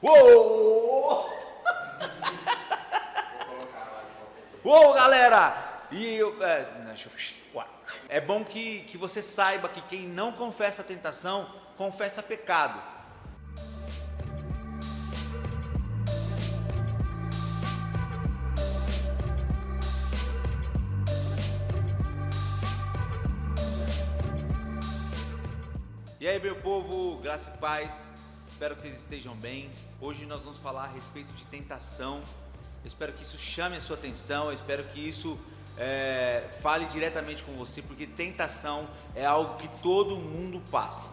Uou! Uou, galera! É bom que você saiba que quem não confessa a tentação, confessa pecado. E aí, meu povo, graça e paz, espero que vocês estejam bem. Hoje nós vamos falar a respeito de tentação. Eu espero que isso chame a sua atenção, eu espero que isso fale diretamente com você, porque tentação é algo que todo mundo passa.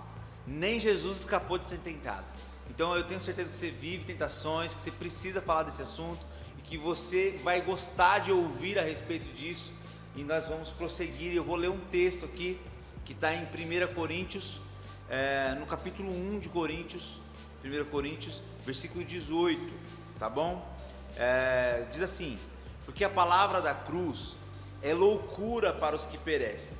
Nem Jesus escapou de ser tentado. Então eu tenho certeza que você vive tentações, que você precisa falar desse assunto e que você vai gostar de ouvir a respeito disso. E nós vamos prosseguir. Eu vou ler um texto aqui que está em 1 Coríntios, no capítulo 1 de Coríntios, 1 Coríntios, versículo 18, tá bom? Diz assim: porque a palavra da cruz é loucura para os que perecem,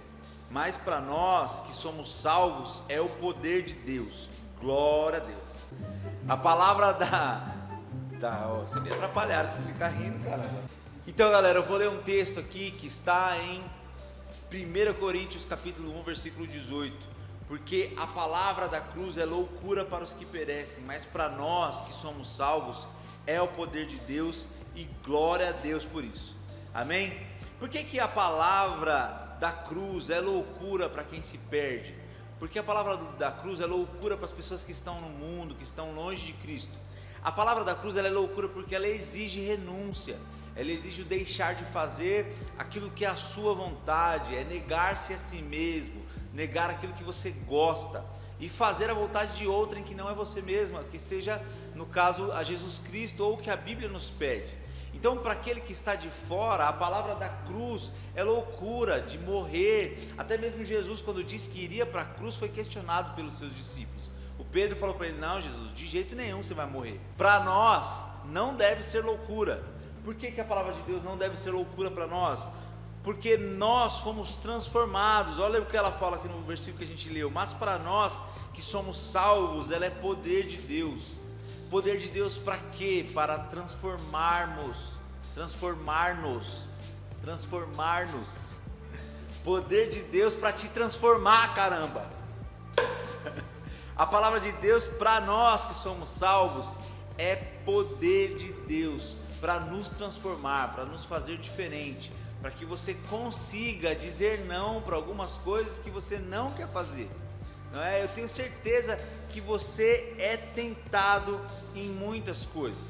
mas para nós que somos salvos é o poder de Deus. Glória a Deus. A palavra você me atrapalharam, vocês ficam rindo, caramba. Então, galera, eu vou ler um texto aqui que está em 1 Coríntios capítulo 1, versículo 18. Porque a palavra da cruz é loucura para os que perecem, mas para nós que somos salvos é o poder de Deus, e glória a Deus por isso. Amém? Por que a palavra da cruz é loucura para quem se perde? Porque a palavra da cruz é loucura para as pessoas que estão no mundo, que estão longe de Cristo. A palavra da cruz ela é loucura porque ela exige renúncia, ela exige o deixar de fazer aquilo que é a sua vontade, é negar-se a si mesmo, negar aquilo que você gosta e fazer a vontade de outrem que não é você mesma, que seja, no caso, a Jesus Cristo ou o que a Bíblia nos pede. Então, para aquele que está de fora, a palavra da cruz é loucura, de morrer. Até mesmo Jesus, quando disse que iria para a cruz, foi questionado pelos seus discípulos. O Pedro falou para ele: não, Jesus, de jeito nenhum você vai morrer. Para nós, não deve ser loucura. Por que a palavra de Deus não deve ser loucura para nós? Porque nós fomos transformados. Olha o que ela fala aqui no versículo que a gente leu: mas para nós que somos salvos, ela é poder de Deus. Poder de Deus para quê? Para transformarmos. Poder de Deus para te transformar, caramba. A palavra de Deus para nós que somos salvos é poder de Deus para nos transformar, para nos fazer diferente, para que você consiga dizer não para algumas coisas que você não quer fazer. Não é? Eu tenho certeza que você é tentado em muitas coisas.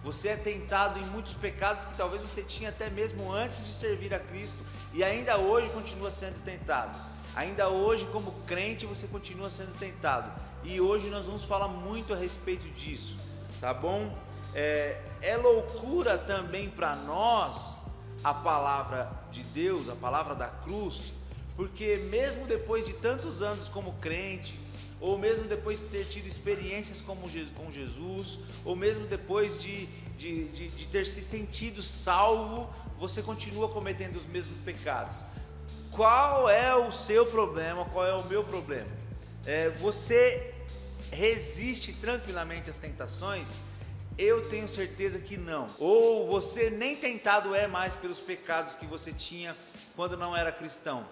Você é tentado em muitos pecados que talvez você tinha até mesmo antes de servir a Cristo e ainda hoje continua sendo tentado. Ainda hoje, como crente, você continua sendo tentado. E hoje nós vamos falar muito a respeito disso, tá bom? É loucura também para nós a palavra de Deus, a palavra da cruz, porque mesmo depois de tantos anos como crente, ou mesmo depois de ter tido experiências com Jesus, ou mesmo depois de ter se sentido salvo, você continua cometendo os mesmos pecados. Qual é o seu problema? Qual é o meu problema? Você resiste tranquilamente às tentações? Eu tenho certeza que não. Ou você nem tentado é mais pelos pecados que você tinha quando não era cristão.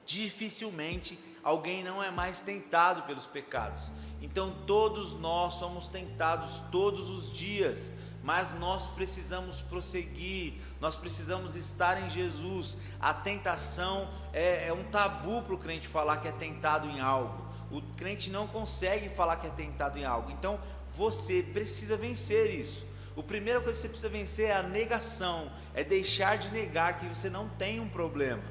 Dificilmente alguém não é mais tentado pelos pecados. Então todos nós somos tentados todos os dias, mas nós precisamos prosseguir, nós precisamos estar em Jesus. A tentação é um tabu para o crente falar que é tentado em algo. O crente não consegue falar que é tentado em algo. Então você precisa vencer isso. A primeira coisa que você precisa vencer é a negação, é deixar de negar que você não tem um problema.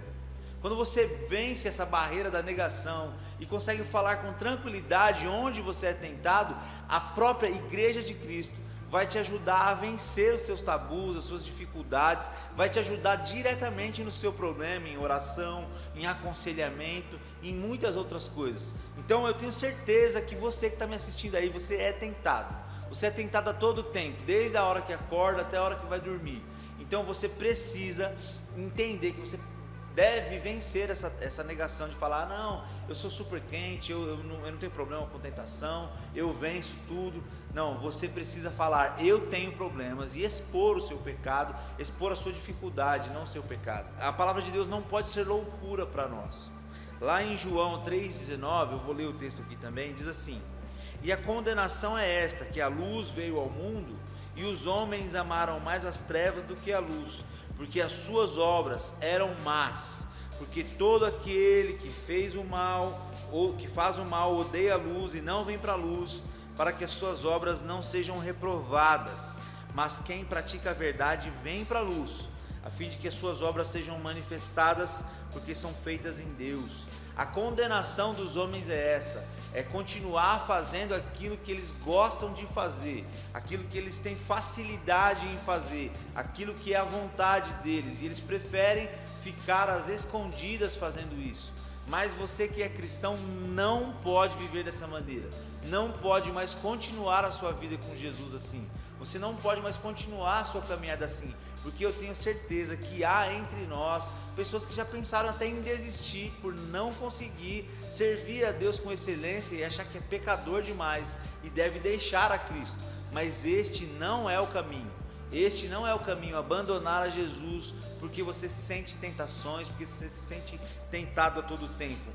Quando você vence essa barreira da negação e consegue falar com tranquilidade onde você é tentado, a própria Igreja de Cristo vai te ajudar a vencer os seus tabus, as suas dificuldades, vai te ajudar diretamente no seu problema, em oração, em aconselhamento, em muitas outras coisas. Então eu tenho certeza que você que está me assistindo aí, você é tentado. Você é tentado a todo tempo, desde a hora que acorda até a hora que vai dormir. Então você precisa entender que você deve vencer essa negação de falar, não, eu sou super quente, eu não tenho problema com tentação, eu venço tudo. Não, você precisa falar, eu tenho problemas, e expor o seu pecado, expor a sua dificuldade, não o seu pecado. A palavra de Deus não pode ser loucura para nós. Lá em João 3,19, eu vou ler o texto aqui também, diz assim: e a condenação é esta, que a luz veio ao mundo, e os homens amaram mais as trevas do que a luz, porque as suas obras eram más. Porque todo aquele que fez o mal, ou que faz o mal, odeia a luz e não vem para a luz, para que as suas obras não sejam reprovadas. Mas quem pratica a verdade vem para a luz, a fim de que as suas obras sejam manifestadas, porque são feitas em Deus. A condenação dos homens é essa, é continuar fazendo aquilo que eles gostam de fazer, aquilo que eles têm facilidade em fazer, aquilo que é a vontade deles, e eles preferem ficar às escondidas fazendo isso. Mas você que é cristão não pode viver dessa maneira, não pode mais continuar a sua vida com Jesus assim, você não pode mais continuar a sua caminhada assim, porque eu tenho certeza que há entre nós pessoas que já pensaram até em desistir por não conseguir servir a Deus com excelência e achar que é pecador demais e deve deixar a Cristo. Mas este não é o caminho. Este não é o caminho, abandonar a Jesus porque você sente tentações, porque você se sente tentado a todo tempo.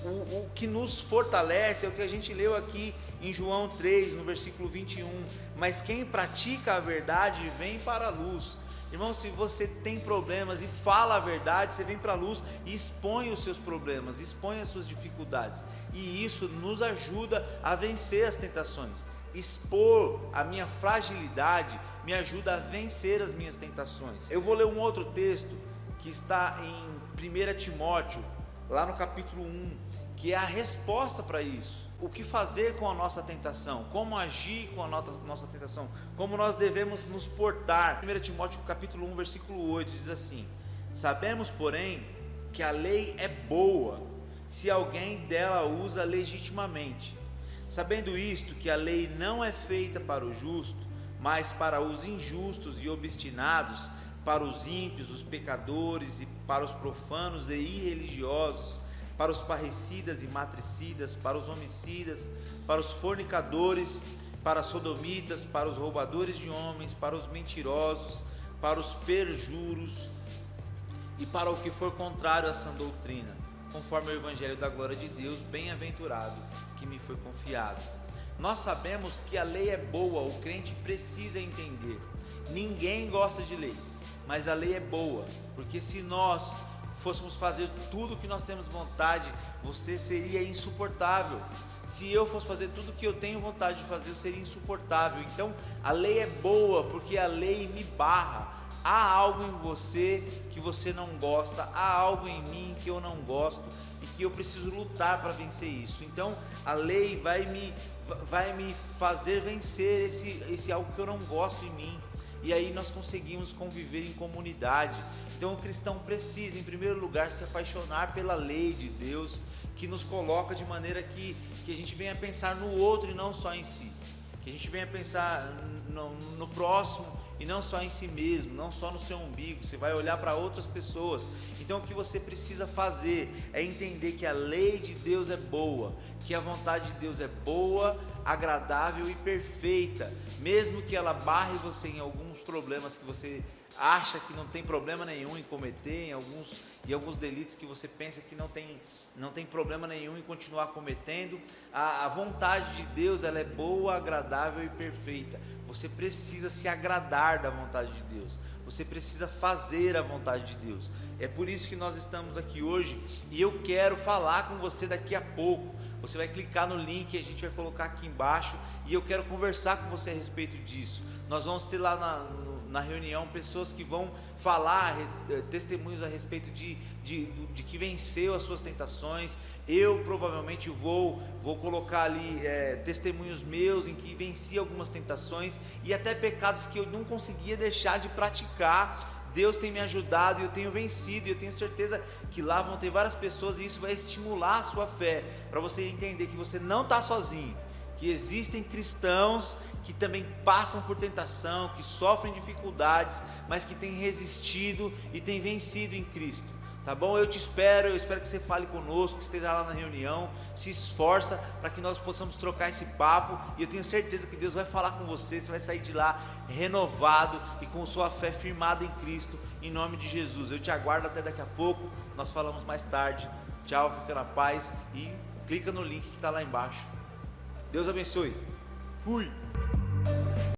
O que nos fortalece é o que a gente leu aqui em João 3, no versículo 21. Mas quem pratica a verdade vem para a luz. Irmão, se você tem problemas e fala a verdade, você vem para a luz e expõe os seus problemas, expõe as suas dificuldades. E isso nos ajuda a vencer as tentações. Expor a minha fragilidade me ajuda a vencer as minhas tentações. Eu vou ler um outro texto que está em 1 Timóteo, lá no capítulo 1, que é a resposta para isso. O que fazer com a nossa tentação? Como agir com a nossa tentação? Como nós devemos nos portar? 1 Timóteo capítulo 1, versículo 8 diz assim: sabemos, porém, que a lei é boa, se alguém dela usa legitimamente. Sabendo isto, que a lei não é feita para o justo, mas para os injustos e obstinados, para os ímpios, os pecadores, e para os profanos e irreligiosos, para os parricidas e matricidas, para os homicidas, para os fornicadores, para os sodomitas, para os roubadores de homens, para os mentirosos, para os perjuros e para o que for contrário a essa doutrina, conforme o evangelho da glória de Deus, bem-aventurado que me foi confiado. Nós sabemos que a lei é boa, o crente precisa entender. Ninguém gosta de lei, mas a lei é boa, porque se nós fôssemos fazer tudo o que nós temos vontade, você seria insuportável. Se eu fosse fazer tudo o que eu tenho vontade de fazer, eu seria insuportável. Então a lei é boa, porque a lei me barra. Há algo em você que você não gosta, há algo em mim que eu não gosto e que eu preciso lutar para vencer isso. Então a lei vai me fazer vencer esse algo que eu não gosto em mim, e aí nós conseguimos conviver em comunidade. Então o cristão precisa, em primeiro lugar, se apaixonar pela lei de Deus, que nos coloca de maneira que a gente venha pensar no outro e não só em si, que a gente venha pensar no próximo e não só em si mesmo, não só no seu umbigo. Você vai olhar para outras pessoas. Então o que você precisa fazer é entender que a lei de Deus é boa, que a vontade de Deus é boa, agradável e perfeita, mesmo que ela barre você em alguns problemas que você acha que não tem problema nenhum em cometer, em alguns delitos que você pensa que não tem problema nenhum em continuar cometendo. A vontade de Deus, ela é boa, agradável e perfeita. Você precisa se agradar da vontade de Deus, você precisa fazer a vontade de Deus. É por isso que nós estamos aqui hoje, e eu quero falar com você daqui a pouco. Você vai clicar no link, a gente vai colocar aqui embaixo, e eu quero conversar com você a respeito disso. Nós vamos ter lá na reunião pessoas que vão falar testemunhos a respeito de que venceu as suas tentações. Eu provavelmente vou colocar ali testemunhos meus em que venci algumas tentações e até pecados que eu não conseguia deixar de praticar. Deus tem me ajudado e eu tenho vencido, e eu tenho certeza que lá vão ter várias pessoas, e isso vai estimular a sua fé, para você entender que você não está sozinho, que existem cristãos que também passam por tentação, que sofrem dificuldades, mas que têm resistido e têm vencido em Cristo. tá bom? Eu espero que você fale conosco, que esteja lá na reunião, se esforça para que nós possamos trocar esse papo, e eu tenho certeza que Deus vai falar com você, você vai sair de lá renovado e com sua fé firmada em Cristo, em nome de Jesus. Eu te aguardo até daqui a pouco, nós falamos mais tarde. Tchau, fica na paz e clica no link que está lá embaixo. Deus abençoe. Fui!